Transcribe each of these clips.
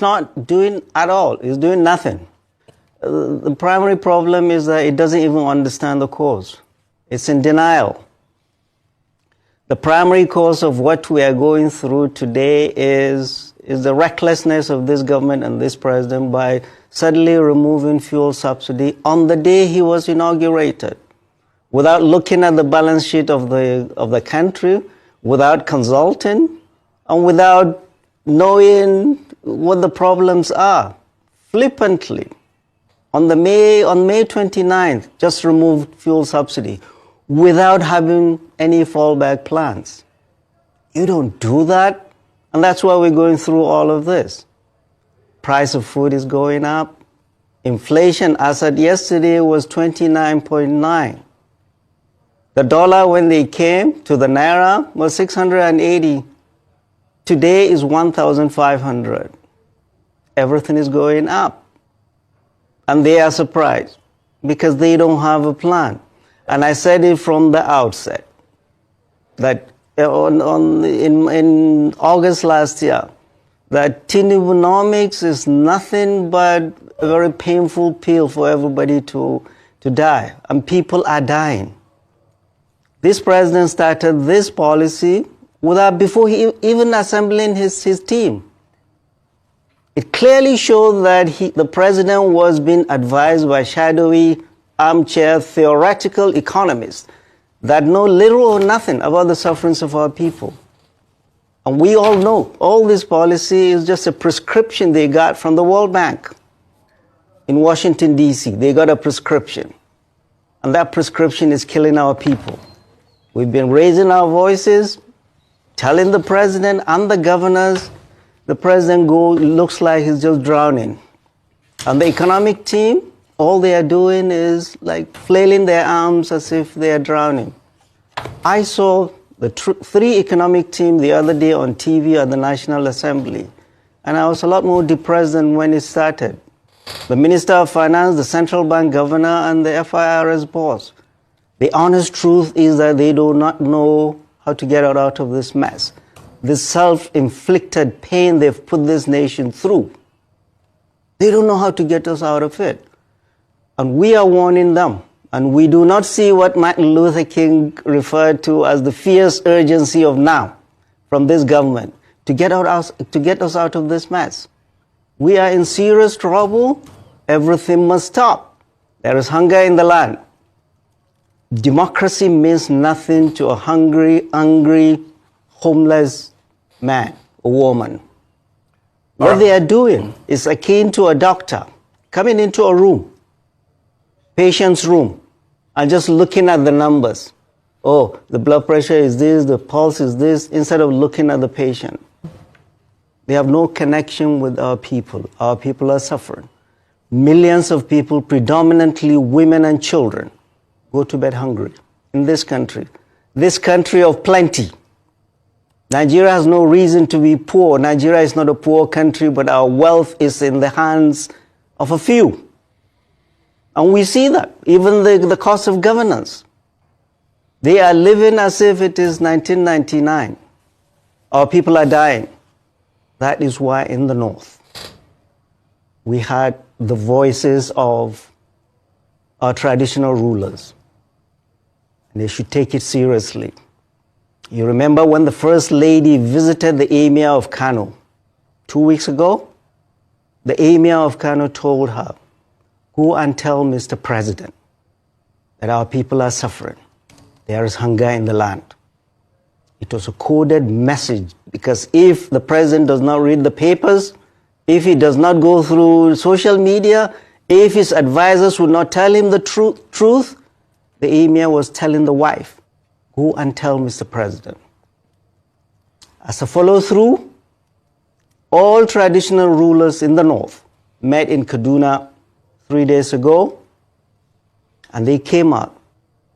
It's not doing at all. It's doing nothing. The primary problem is that it doesn't even understand the cause. It's in denial. The primary cause of what we are going through today is the recklessness of this government and this president by suddenly removing fuel subsidy on the day he was inaugurated, without looking at the balance sheet of the country, without consulting, and without knowing what the problems are. Flippantly, on May 29th, just removed fuel subsidy without having any fallback plans. You don't do that, and that's why we're going through all of this. Price of food is going up. Inflation, as at yesterday, was 29.9. The dollar, when they came to the naira, was 680. Today is 1,500. Everything is going up. And they are surprised because they don't have a plan. And I said it from the outset that in August last year, that Tinubunomics is nothing but a very painful pill for everybody to die. And people are dying. This president started this policy before he even assembling his team. It clearly showed that the president was being advised by shadowy, armchair, theoretical economists that know little or nothing about the sufferings of our people. And we all know all this policy is just a prescription they got from the World Bank in Washington, D.C. They got a prescription. And that prescription is killing our people. We've been raising our voices, telling the president and the governors. The president looks like he's just drowning. And the economic team, all they are doing is like flailing their arms as if they are drowning. I saw the three economic team the other day on TV at the National Assembly, and I was a lot more depressed than when it started. The Minister of Finance, the Central Bank Governor, and the FIRS boss. The honest truth is that they do not know how to get out of this mess. This self-inflicted pain they've put this nation through. They don't know how to get us out of it. And we are warning them. And we do not see what Martin Luther King referred to as the fierce urgency of now from this government to get us out of this mess. We are in serious trouble. Everything must stop. There is hunger in the land. Democracy means nothing to a hungry, angry, homeless man or woman. What they are doing is akin to a doctor coming into a room, patient's room, and just looking at the numbers. Oh, the blood pressure is this, the pulse is this, instead of looking at the patient. They have no connection with our people. Our people are suffering. Millions of people, predominantly women and children, go to bed hungry in this country of plenty. Nigeria has no reason to be poor. Nigeria is not a poor country, but our wealth is in the hands of a few. And we see that, even the cost of governance. They are living as if it is 1999. Our people are dying. That is why in the North, we had the voices of our traditional rulers. And they should take it seriously. You remember when the First Lady visited the Emir of Kano 2 weeks ago? The Emir of Kano told her, go and tell Mr. President that our people are suffering. There is hunger in the land. It was a coded message, because if the president does not read the papers, if he does not go through social media, if his advisors would not tell him the truth, the Emir was telling the wife, go and tell Mr. President. As a follow-through, all traditional rulers in the North met in Kaduna 3 days ago, and they came out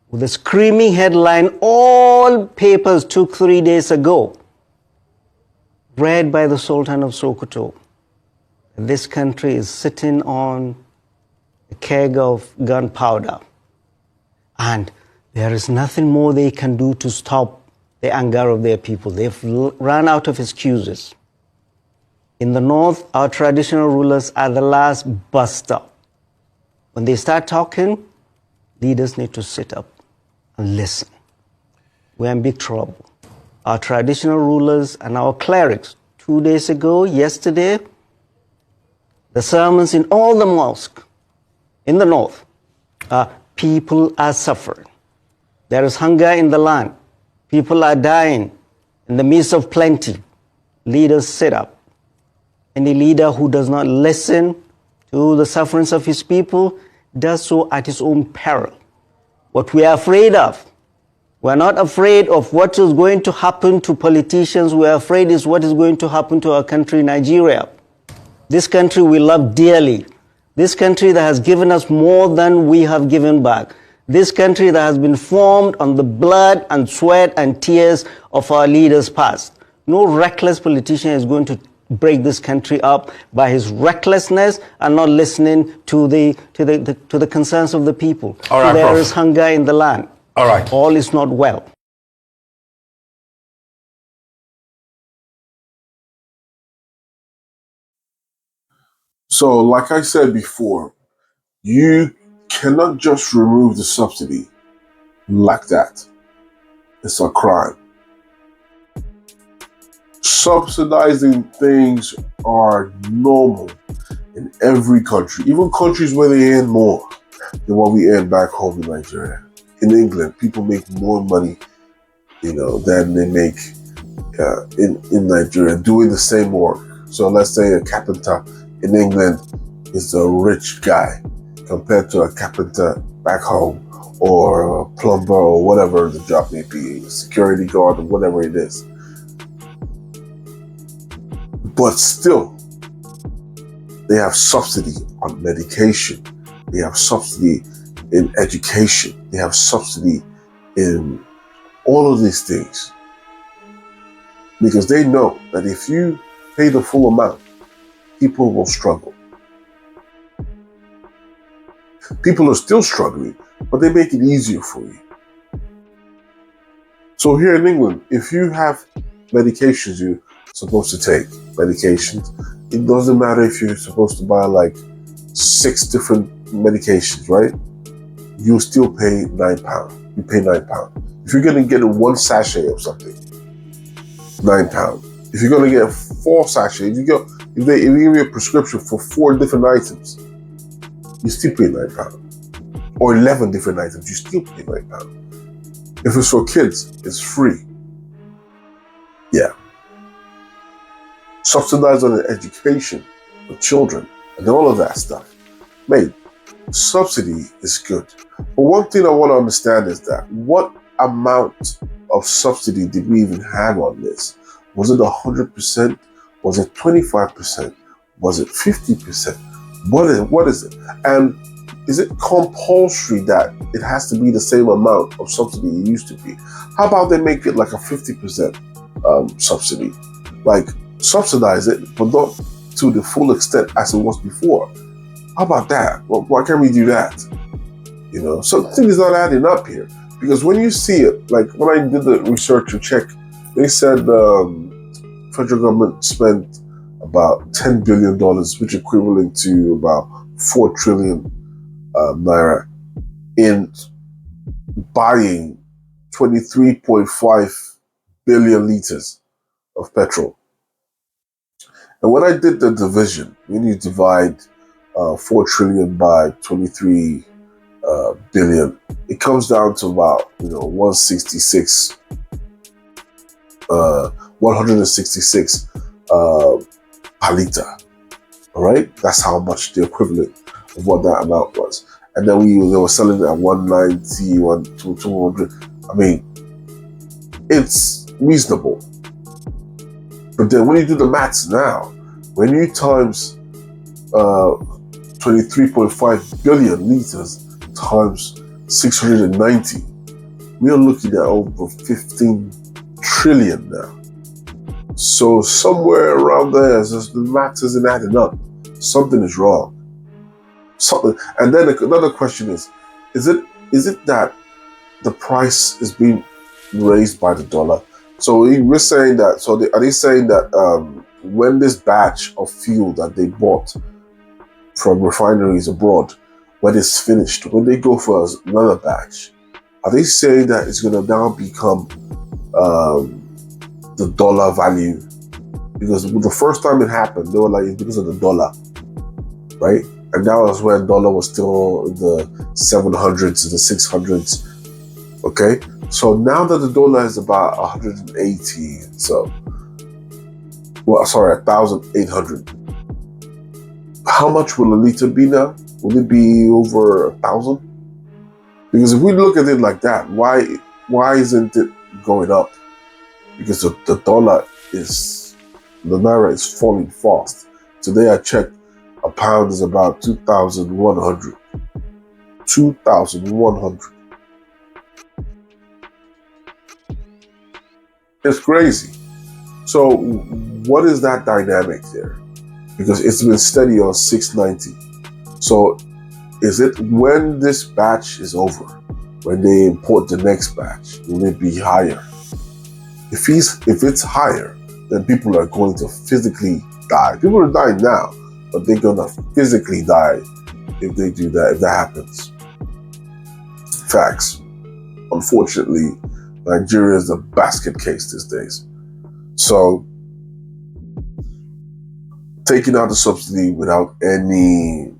with a screaming headline all papers took 3 days ago, read by the Sultan of Sokoto. This country is sitting on a keg of gunpowder, and there is nothing more they can do to stop the anger of their people. They've run out of excuses. In the north, our traditional rulers are the last bus stop. When they start talking, leaders need to sit up and listen. We're in big trouble. Our traditional rulers and our clerics, 2 days ago, yesterday, the sermons in all the mosques in the north, people are suffering. There is hunger in the land. People are dying in the midst of plenty. Leaders sit up. Any leader who does not listen to the sufferings of his people does so at his own peril. What we are afraid of, we're not afraid of what is going to happen to politicians. We're afraid is what is going to happen to our country, Nigeria. This country we love dearly. This country that has given us more than we have given back. This country that has been formed on the blood and sweat and tears of our leaders past. No reckless politician is going to break this country up by his recklessness and not listening to the concerns of the people. All right, there Prof. is hunger in the land. All right. All is not well. So, like I said before, you cannot just remove the subsidy like that. It's a crime. Subsidizing things are normal in every country, even countries where they earn more than what we earn back home in Nigeria. In England, people make more money, than they make in Nigeria doing the same work. So let's say a carpenter in England is a rich guy compared to a carpenter back home, or a plumber, or whatever the job may be, a security guard, or whatever it is. But still, they have subsidy on medication. They have subsidy in education. They have subsidy in all of these things. Because they know that if you pay the full amount, people will struggle. People are still struggling, but they make it easier for you. So here in England, if you have medications you're supposed to take, medications, it doesn't matter if you're supposed to buy like 6 different medications, right? You'll still pay £9. You pay £9. If you're going to get 1 sachet of something, £9. If you're going to get 4 sachets, if they give you a prescription for 4 different items, you still pay £9. Or 11 different items, you still pay £9. If it's for kids, it's free. Yeah. Subsidize on the education for children and all of that stuff. Mate, subsidy is good. But one thing I want to understand is that what amount of subsidy did we even have on this? Was it 100%? Was it 25%? Was it 50%? What is it? And is it compulsory that it has to be the same amount of subsidy it used to be? How about they make it like a 50% subsidy? Like, subsidize it, but not to the full extent as it was before. How about that? Well, why can't we do that? Something is not adding up here. Because when you see it, like when I did the research to check, they said federal government spent about $10 billion, which equivalent to about 4 trillion naira, in buying 23.5 billion liters of petrol. And when I did the division, when you divide 4 trillion by 23 billion, it comes down to about 166 per liter. All right, that's how much the equivalent of what that amount was. And then they were selling it at 190, 200. I mean, it's reasonable. But then when you do the maths now, when you times 23.5 billion liters times 690, we are looking at over 15 trillion now. So somewhere around there, the maths isn't adding up. Something is wrong. And then another question is it that the price is being raised by the dollar? So we're saying that. So are they saying that when this batch of fuel that they bought from refineries abroad, when it's finished, when they go for another batch, are they saying that it's going to now become the dollar value? Because the first time it happened, they were like, it's because of the dollar, right? And that was when dollar was still in the 700s and the 600s, okay? So now that the dollar is about 180, so, well, sorry, 1,800. How much will a liter be now? Will it be over 1,000? Because if we look at it like that, why isn't it going up? Because the dollar is, the naira is falling fast. Today I checked, a pound is about 2,100. 2,100. It's crazy. So what is that dynamic there? Because it's been steady on 690. So is it when this batch is over, when they import the next batch, will it be higher? If it's higher, then people are going to physically die. People are dying now, but they're gonna physically die if they do that, if that happens. Facts. Unfortunately, Nigeria is a basket case these days. So taking out the subsidy without any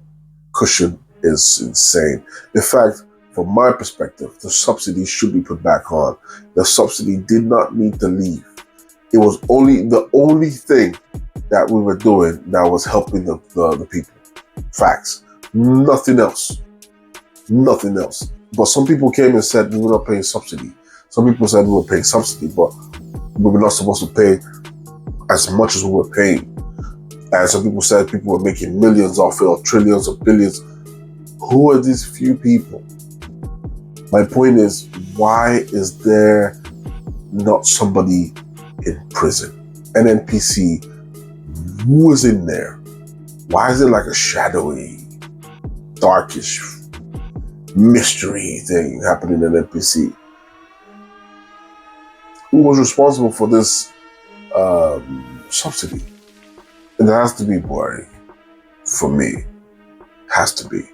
cushion is insane. In fact, from my perspective, the subsidy should be put back on. The subsidy did not need to leave. It was the only thing that we were doing that was helping the people. Facts. Nothing else. Nothing else. But some people came and said we were not paying subsidy. Some people said we were paying subsidy, but we were not supposed to pay as much as we were paying. And some people said people were making millions off it, or trillions or billions. Who are these few people? My point is, why is there not somebody in prison? An NPC, who is in there? Why is it like a shadowy, darkish mystery thing happening in NPC? Who was responsible for this subsidy? And it has to be Buhari, for me. Has to be.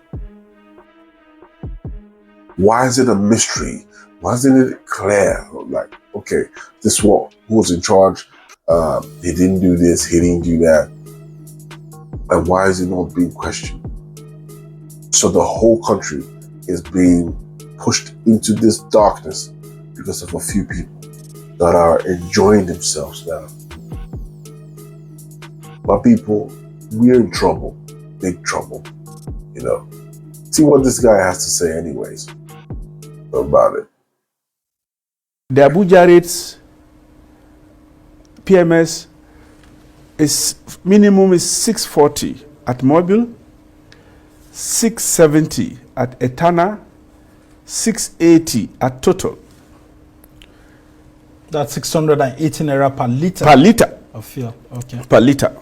Why is it a mystery? Why isn't it clear? Like, okay, this what? Who was in charge? He didn't do this, he didn't do that. And why is it not being questioned? So the whole country is being pushed into this darkness because of a few people that are enjoying themselves now. My people, we're in trouble, big trouble, you know. See what this guy has to say anyways about it. The Abuja rates, PMS, is minimum is 640 at Mobile, 670 at Etana, 680 at Total. That's 618 naira per liter. Per liter. Of fuel, okay. Per liter.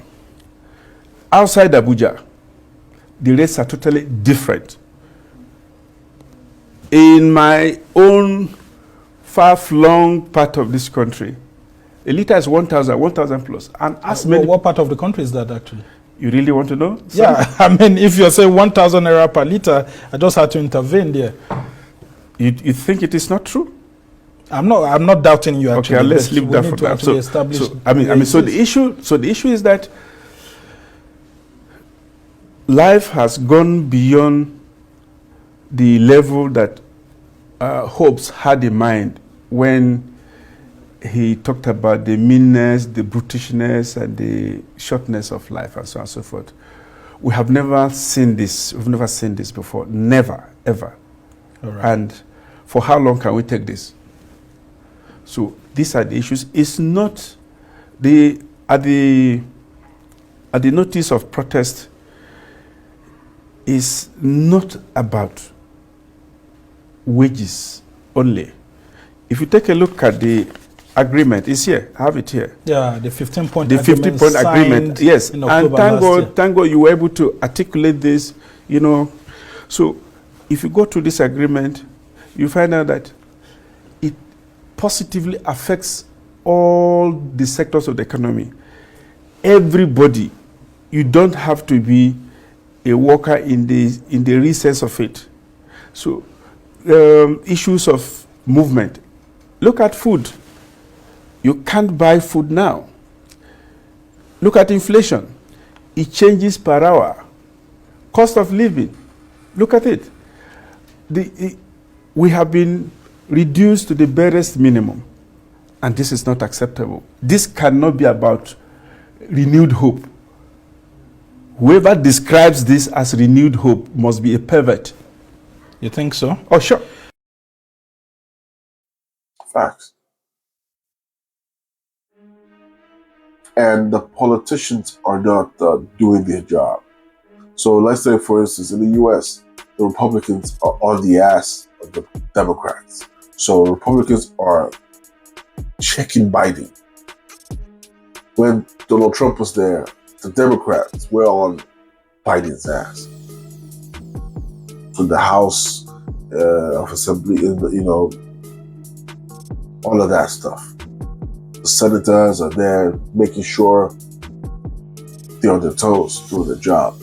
Outside Abuja, the rates are totally different. In my own far-flung part of this country, a liter is 1,000 plus. And as many. What part of the country is that actually? You really want to know? Yeah, I mean, if you're saying 1,000 naira per liter, I just had to intervene there. You think it is not true? I'm not doubting you actually. Okay, let's leave that for now. So the issue is that life has gone beyond the level that Hobbes had in mind when he talked about the meanness, the brutishness, and the shortness of life, and so on and so forth. We have never seen this. We've never seen this before. Never, ever. All right. And for how long can we take this? So these are the issues. It's not at the notice of protest is not about wages only. If you take a look at the agreement, it's here. I have it here. Yeah, the 15-point agreement. The 50-point agreement, yes. And thank God you were able to articulate this, you know. So if you go to this agreement, you find out that positively affects all the sectors of the economy. everybody. You don't have to be a worker in the real sense of it. So issues of movement. Look at food. You can't buy food now. Look at inflation. It changes per hour. Cost of living. Look at it. We have been reduced to the barest minimum, and this is not acceptable. This cannot be about renewed hope. Whoever describes this as renewed hope must be a pervert. You think so? Oh, sure. Facts. And the politicians are not doing their job. So let's say, for instance, in the US, the Republicans are on the ass of the Democrats. So Republicans are checking Biden. When Donald Trump was there, the Democrats were on Biden's ass. So the House of Assembly, all of that stuff. The senators are there making sure they're on their toes doing their job.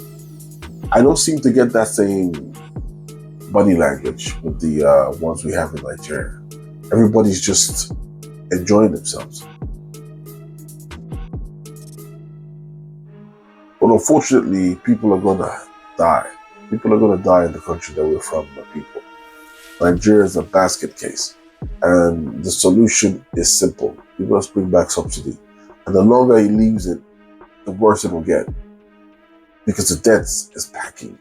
I don't seem to get that same body language with the ones we have in Nigeria. Everybody's just enjoying themselves. But unfortunately, people are going to die. People are going to die in the country that we're from, the people. Nigeria is a basket case. And the solution is simple. We must bring back subsidy. And the longer he leaves it, the worse it will get. Because the debt is packing.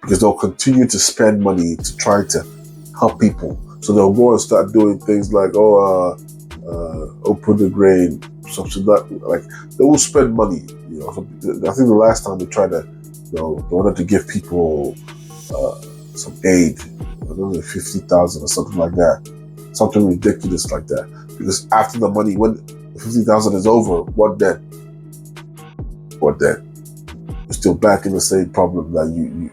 Because they'll continue to spend money to try to help people. So they'll go and start doing things like, open the grain, subsidize. Like, they will spend money. I think the last time they tried to, they wanted to give people some aid. I don't know, 50,000 or something like that. Something ridiculous like that. Because after the money, when the 50,000 is over, what then? What then? You're still back in the same problem that you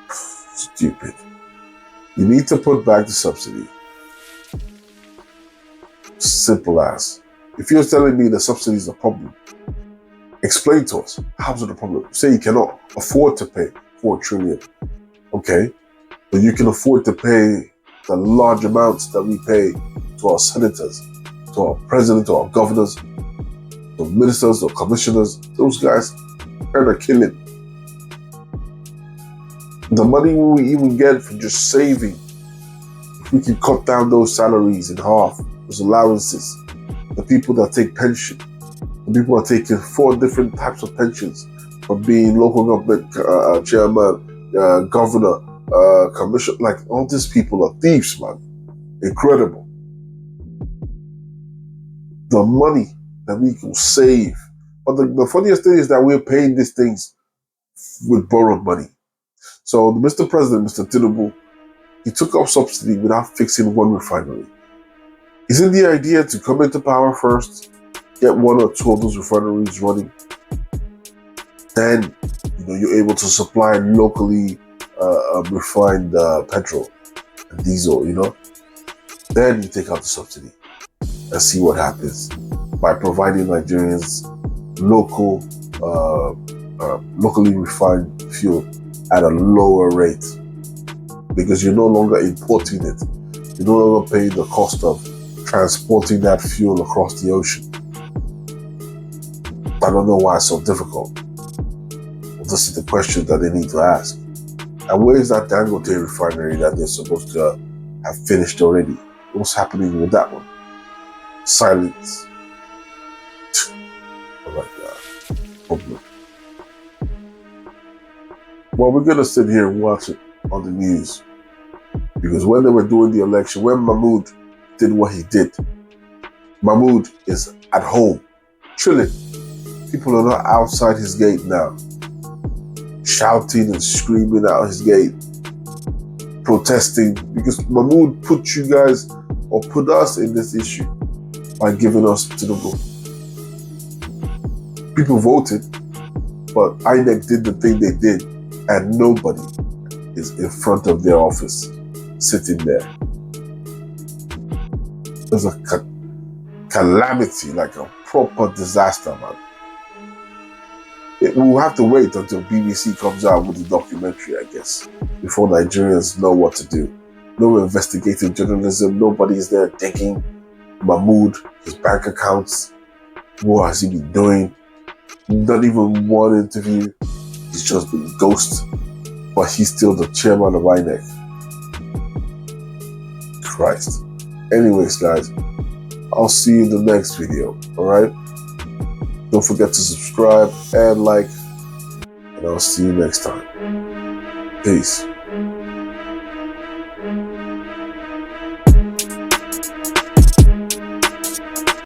stupid. You need to put back the subsidy. Simple as. If you're telling me the subsidy is a problem, explain to us, how's it a problem? Say you cannot afford to pay 4 trillion. Okay, but you can afford to pay the large amounts that we pay to our senators, to our president, to our governors, to ministers, to commissioners. Those guys earn a killing. The money we even get from just saving, if we can cut down those salaries in half, those allowances, the people that take pension, the people that are taking 4 different types of pensions, from being local government chairman, governor, commission, like all these people are thieves, man. Incredible. The money that we can save. But the funniest thing is that we're paying these things with borrowed money. So Mr. President, Mr. Tinubu, he took up subsidy without fixing one refinery. Isn't the idea to come into power first, get 1 or 2 of those refineries running? Then, you're able to supply locally refined petrol and diesel, Then you take out the subsidy and see what happens by providing Nigerians locally refined fuel at a lower rate, because you're no longer importing it. You're no longer paying the cost of transporting that fuel across the ocean. I don't know why it's so difficult. This is the question that they need to ask. And where is that Dangote refinery that they're supposed to have finished already? What's happening with that one? Silence. Oh my God. Problem. Well, we're going to sit here and watch it on the news. Because when they were doing the election, when Mahmoud did what he did, Mahmoud is at home, chilling. People are not outside his gate now, shouting and screaming out his gate, protesting, because Mahmoud put you guys, or put us in this issue by giving us Tinubu. People voted, but INEC did the thing they did, and nobody is in front of their office sitting there. There's a calamity, like a proper disaster, man. We'll have to wait until BBC comes out with the documentary, I guess, before Nigerians know what to do. No investigative journalism. Nobody's there digging Mahmoud, his bank accounts. What has he been doing? Not even one interview. He's just been ghost. But he's still the chairman of INEC. Christ. Anyways, guys, I'll see you in the next video. Alright? Don't forget to subscribe and like. And I'll see you next time. Peace.